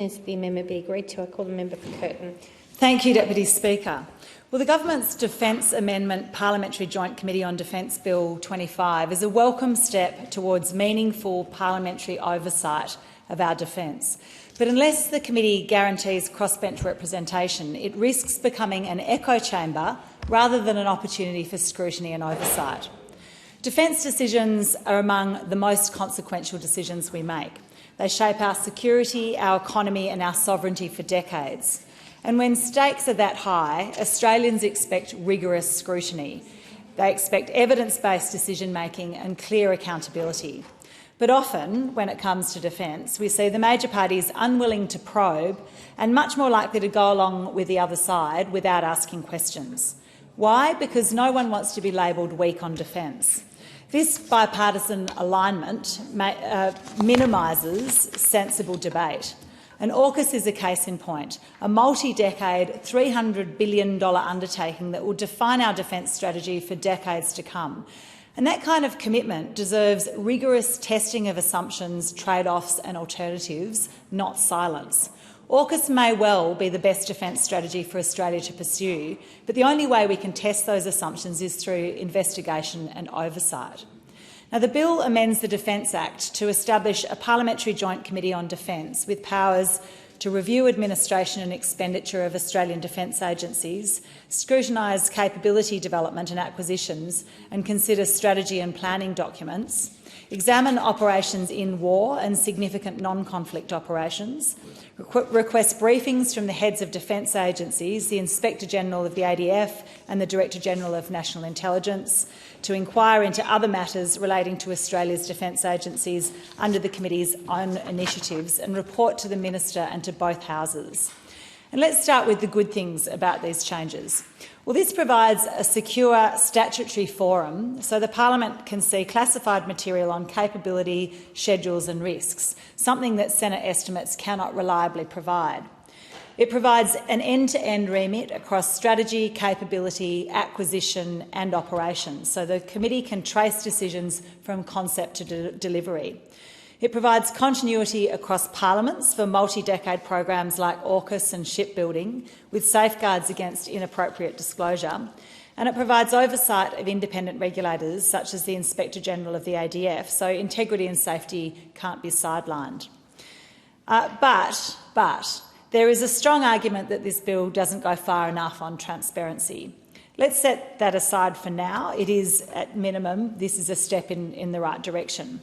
As the amendment be agreed to, I call the member for Curtin. Thank you, Deputy Speaker. Well, the Government's Defence Amendment Parliamentary Joint Committee on Defence Bill 25 is a welcome step towards meaningful parliamentary oversight of our defence. But unless the committee guarantees crossbench representation, it risks becoming an echo chamber rather than an opportunity for scrutiny and oversight. Defence decisions are among the most consequential decisions we make. They shape our security, our economy and our sovereignty for decades. And when stakes are that high, Australians expect rigorous scrutiny. They expect evidence-based decision-making and clear accountability. But often, when it comes to defence, we see the major parties unwilling to probe and much more likely to go along with the other side without asking questions. Why? Because no one wants to be labelled weak on defence. This bipartisan alignment minimises sensible debate. And AUKUS is a case in point, a multi-decade $300 billion undertaking that will define our defence strategy for decades to come. And that kind of commitment deserves rigorous testing of assumptions, trade-offs and alternatives, not silence. AUKUS may well be the best defence strategy for Australia to pursue, but the only way we can test those assumptions is through investigation and oversight. Now, the bill amends the Defence Act to establish a Parliamentary Joint Committee on Defence with powers to review administration and expenditure of Australian defence agencies, scrutinise capability development and acquisitions, and consider strategy and planning documents, examine operations in war and significant non-conflict operations, request briefings from the heads of defence agencies, the Inspector-General of the ADF and the Director-General of National Intelligence, to inquire into other matters relating to Australia's defence agencies under the committee's own initiatives and report to the Minister and to both houses. And let's start with the good things about these changes. Well, this provides a secure statutory forum so the Parliament can see classified material on capability, schedules and risks, something that Senate estimates cannot reliably provide. It provides an end-to-end remit across strategy, capability, acquisition and operations, so the committee can trace decisions from concept to delivery. It provides continuity across parliaments for multi-decade programs like AUKUS and shipbuilding, with safeguards against inappropriate disclosure. And it provides oversight of independent regulators, such as the Inspector-General of the ADF, so integrity and safety can't be sidelined. But there is a strong argument that this bill doesn't go far enough on transparency. Let's set that aside for now. It is, at minimum, this is a step in the right direction.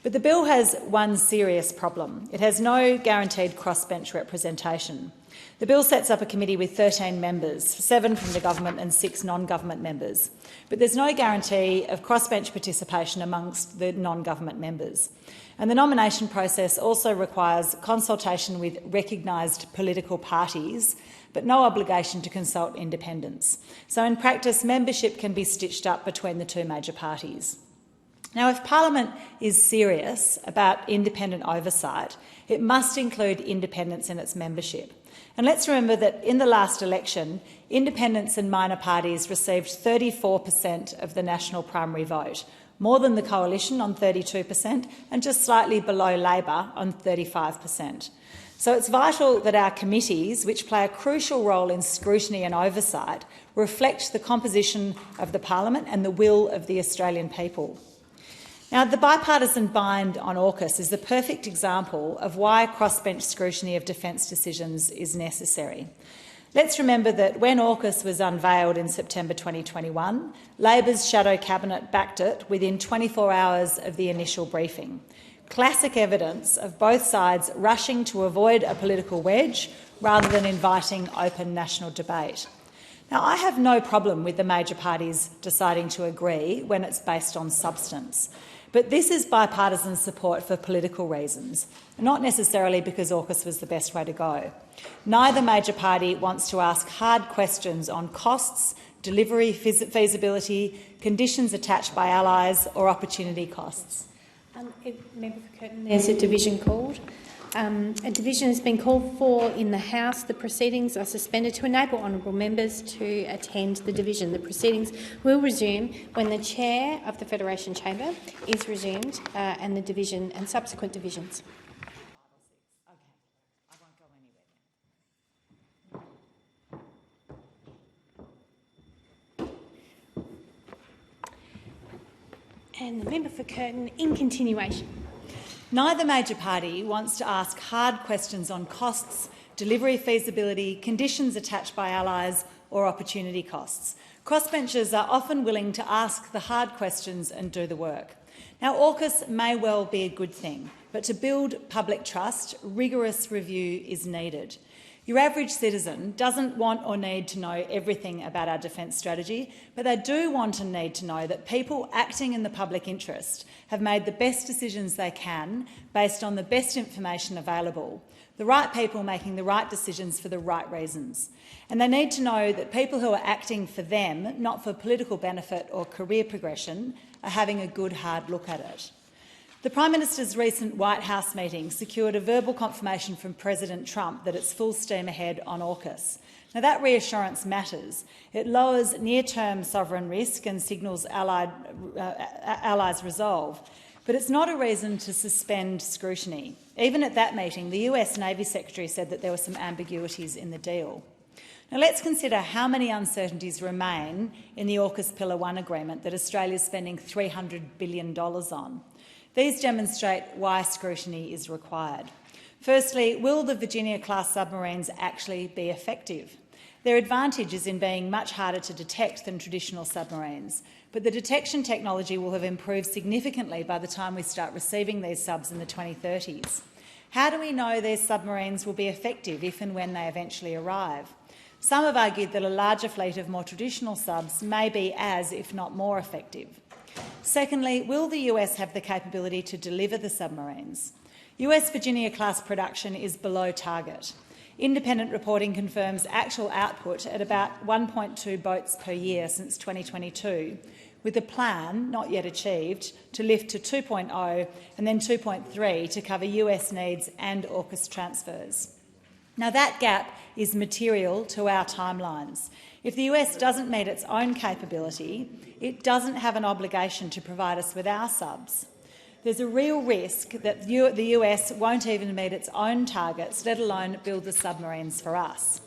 But the bill has one serious problem. It has no guaranteed crossbench representation. The bill sets up a committee with 13 members, 7 from the government and 6 non-government members. But there's no guarantee of crossbench participation amongst the non-government members. And the nomination process also requires consultation with recognised political parties, but no obligation to consult independents. So in practice, membership can be stitched up between the two major parties. Now, if Parliament is serious about independent oversight, it must include independents in its membership. And let's remember that in the last election, independents and minor parties received 34% of the national primary vote, more than the Coalition on 32% and just slightly below Labor on 35%. So it's vital that our committees, which play a crucial role in scrutiny and oversight, reflect the composition of the Parliament and the will of the Australian people. Now, the bipartisan bind on AUKUS is the perfect example of why crossbench scrutiny of defence decisions is necessary. Let's remember that when AUKUS was unveiled in September 2021, Labor's shadow cabinet backed it within 24 hours of the initial briefing. Classic evidence of both sides rushing to avoid a political wedge rather than inviting open national debate. Now, I have no problem with the major parties deciding to agree when it's based on substance. But this is bipartisan support for political reasons, not necessarily because AUKUS was the best way to go. Neither major party wants to ask hard questions on costs, delivery feasibility, conditions attached by allies or opportunity costs. Member for Curtin, there's a division called. A division has been called for in the House. The proceedings are suspended to enable honourable members to attend the division. The proceedings will resume when the chair of the Federation Chamber is resumed and the division and subsequent divisions. And the member for Curtin, in continuation. Neither major party wants to ask hard questions on costs, delivery feasibility, conditions attached by allies or opportunity costs. Crossbenchers are often willing to ask the hard questions and do the work. Now, AUKUS may well be a good thing, but to build public trust, rigorous review is needed. Your average citizen doesn't want or need to know everything about our defence strategy, but they do want and need to know that people acting in the public interest have made the best decisions they can based on the best information available, the right people making the right decisions for the right reasons. And they need to know that people who are acting for them, not for political benefit or career progression, are having a good hard look at it. The Prime Minister's recent White House meeting secured a verbal confirmation from President Trump that it's full steam ahead on AUKUS. Now, that reassurance matters. It lowers near-term sovereign risk and signals allies' resolve. But it's not a reason to suspend scrutiny. Even at that meeting, the US Navy Secretary said that there were some ambiguities in the deal. Now, let's consider how many uncertainties remain in the AUKUS Pillar 1 agreement that Australia is spending $300 billion on. These demonstrate why scrutiny is required. Firstly, will the Virginia-class submarines actually be effective? Their advantage is in being much harder to detect than traditional submarines, but the detection technology will have improved significantly by the time we start receiving these subs in the 2030s. How do we know these submarines will be effective if and when they eventually arrive? Some have argued that a larger fleet of more traditional subs may be as, if not more, effective. Secondly, will the US have the capability to deliver the submarines? US Virginia-class production is below target. Independent reporting confirms actual output at about 1.2 boats per year since 2022, with a plan, not yet achieved, to lift to 2.0 and then 2.3 to cover US needs and AUKUS transfers. Now, that gap is material to our timelines. If the US doesn't meet its own capability, it doesn't have an obligation to provide us with our subs. There's a real risk that the US won't even meet its own targets, let alone build the submarines for us.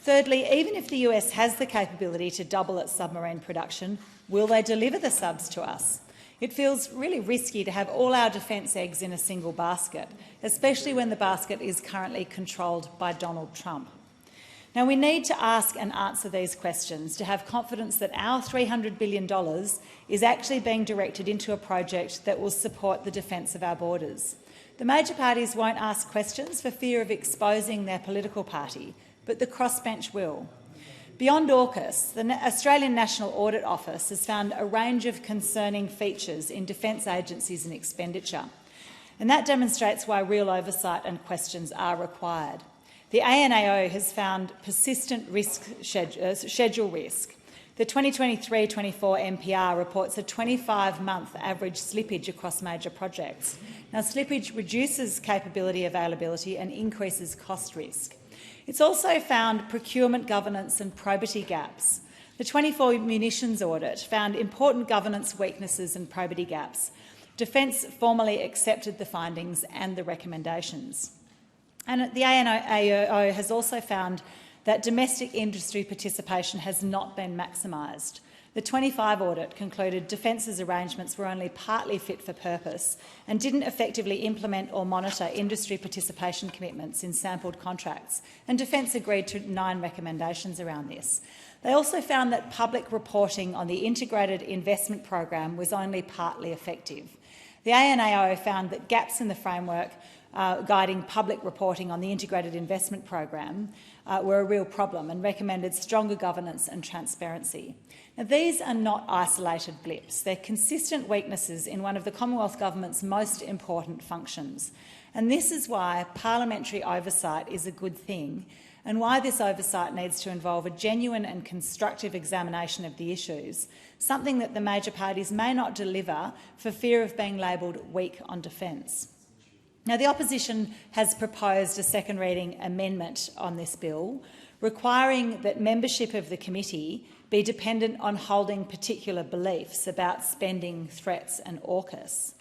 Thirdly, even if the US has the capability to double its submarine production, will they deliver the subs to us? It feels really risky to have all our defence eggs in a single basket, especially when the basket is currently controlled by Donald Trump. Now, we need to ask and answer these questions to have confidence that our $300 billion is actually being directed into a project that will support the defence of our borders. The major parties won't ask questions for fear of exposing their political party, but the crossbench will. Beyond AUKUS, the Australian National Audit Office has found a range of concerning features in defence agencies and expenditure, and that demonstrates why real oversight and questions are required. The ANAO has found persistent schedule risk. The 2023-24 NPR reports a 25-month average slippage across major projects. Now, slippage reduces capability availability and increases cost risk. It's also found procurement governance and probity gaps. The 24 munitions audit found important governance weaknesses and probity gaps. Defence formally accepted the findings and the recommendations. And the ANAO has also found that domestic industry participation has not been maximised. The 25 audit concluded Defence's arrangements were only partly fit for purpose and didn't effectively implement or monitor industry participation commitments in sampled contracts, and Defence agreed to 9 recommendations around this. They also found that public reporting on the integrated investment program was only partly effective. The ANAO found that gaps in the framework guiding public reporting on the integrated investment program were a real problem and recommended stronger governance and transparency. Now, these are not isolated blips. They're consistent weaknesses in one of the Commonwealth Government's most important functions. And this is why parliamentary oversight is a good thing, and why this oversight needs to involve a genuine and constructive examination of the issues, something that the major parties may not deliver for fear of being labelled weak on defence. Now, the opposition has proposed a second reading amendment on this bill, requiring that membership of the committee be dependent on holding particular beliefs about spending, threats and AUKUS.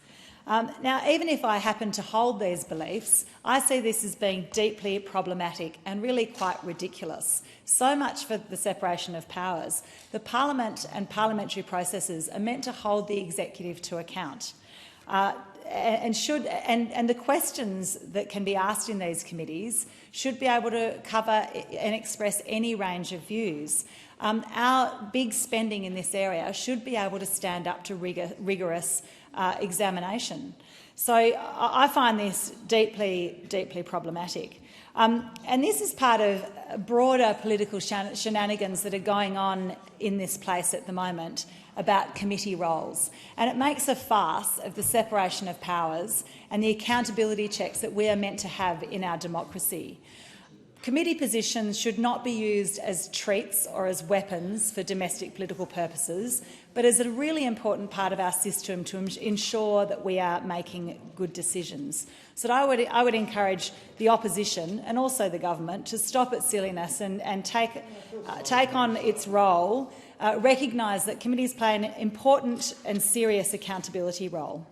Now, even if I happen to hold these beliefs, I see this as being deeply problematic and really quite ridiculous. So much for the separation of powers. The Parliament and parliamentary processes are meant to hold the executive to account. And the questions that can be asked in these committees should be able to cover and express any range of views. Our big spending in this area should be able to stand up to rigorous examination. So I find this deeply, deeply problematic. And this is part of broader political shenanigans that are going on in this place at the moment about committee roles. And it makes a farce of the separation of powers and the accountability checks that we are meant to have in our democracy. Committee positions should not be used as treats or as weapons for domestic political purposes, but as a really important part of our system to ensure that we are making good decisions. So I would encourage the opposition and also the government to stop its silliness and take on its role, recognise that committees play an important and serious accountability role.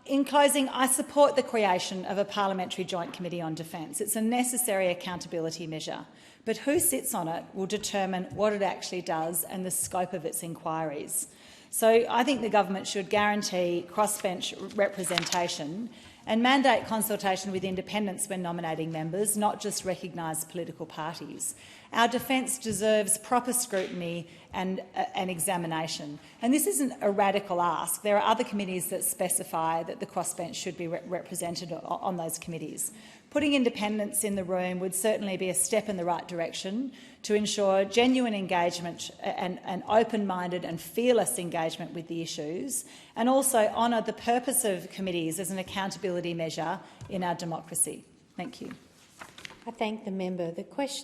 In closing, I support the creation of a Parliamentary Joint Committee on Defence. It's a necessary accountability measure, but who sits on it will determine what it actually does and the scope of its inquiries. So I think the government should guarantee crossbench representation and mandate consultation with independents when nominating members, not just recognised political parties. Our defence deserves proper scrutiny and examination. And this isn't a radical ask. There are other committees that specify that the crossbench should be represented on those committees. Putting independents in the room would certainly be a step in the right direction to ensure genuine engagement and open-minded and fearless engagement with the issues, and also honour the purpose of committees as an accountability measure in our democracy. Thank you. I thank the member. The question